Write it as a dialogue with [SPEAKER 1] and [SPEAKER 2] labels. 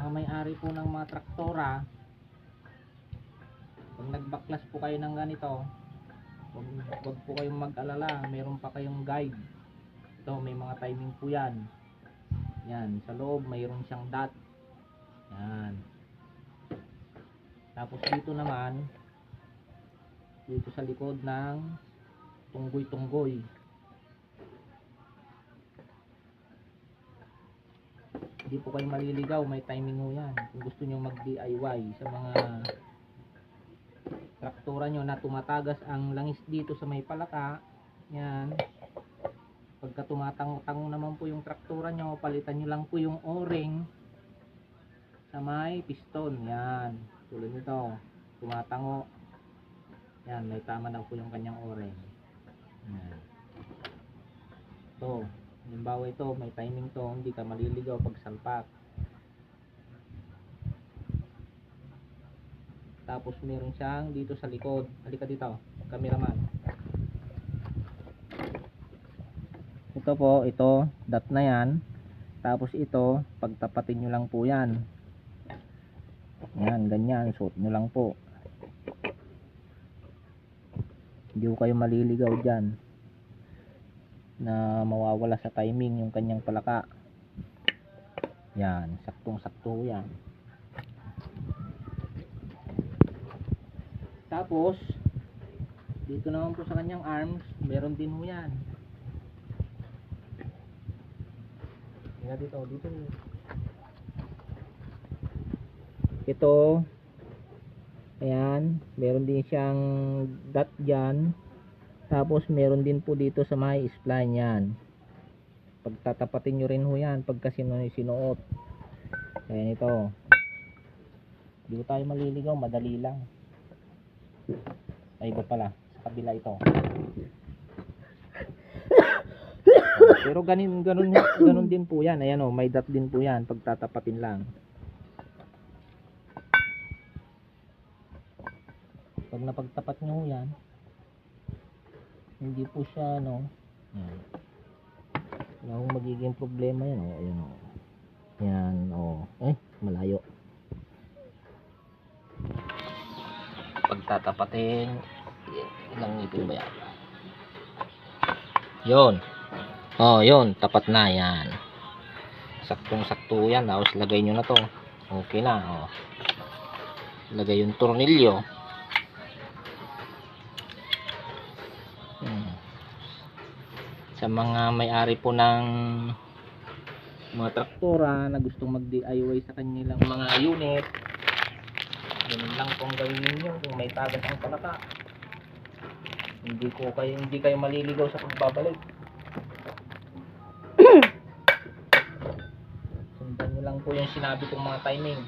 [SPEAKER 1] mga may-ari po ng mga traktora, pag nagbaklas po kayo ng ganito, wag po kayong mag-alala, meron pa kayong guide. Ito, may mga timing po yan. Yan, sa loob mayroon siyang dot. Yan. Tapos dito naman, dito sa likod ng tunggoy-tunggoy, hindi po kayo maliligaw, may timing mo yan. Kung gusto nyo mag DIY sa mga traktora nyo na tumatagas ang langis dito sa may palaka, yan, pagka tumatango-tango naman po yung traktora nyo, palitan nyo lang po yung o-ring sa may piston. Yan, tulad nito, tumatango, yan, may tama na po yung kanyang o-ring. Yan. Ito, halimbawa ito, may timing to, hindi ka maliligaw pag salpak. Tapos meron siyang dito sa likod. Halika dito, cameraman. Ito po, ito, dot na yan. Tapos ito, pagtapatin nyo lang po yan. Yan, ganyan, suot nyo lang po. Hindi ko kayo maliligaw dyan na mawawala sa timing yung kanyang palaka. Yan, saktong sakto yan. Tapos dito naman po sa kanyang arms, meron din ho yan. Yan dito. Ito, ayan, meron din siyang dot dyan. Tapos meron din po dito sa may spline yan. Pagtatapatin nyo rin ho yan pagka sinuot. Ayan ito. Hindi tayo maliligaw, madali lang. Ay, iba pala, sa kabila ito. Pero ganun din po yan. Ayan o, may dot din po yan. Pagtatapatin lang. Pag napagtapat nyo yan, hindi po siya yan. Wala akong magiging problema yan o. Ayan o. Yan o. Malayo. Pagtatapatin, ilang ngipin ba yan? Yun. Yun, tapat na yan. Saktong sakto yan. Tapos lagay nyo na to. Okay na. Lagay yung tornilyo. Sa mga may-ari po ng mga traktora na gustong mag DIY sa kanilang mga unit, ganun lang po ang gawin ninyo. Kung may tagas ang palaka, hindi kayo maliligaw sa pagbabalik. Sundan nyo lang po yung sinabi kong mga timing.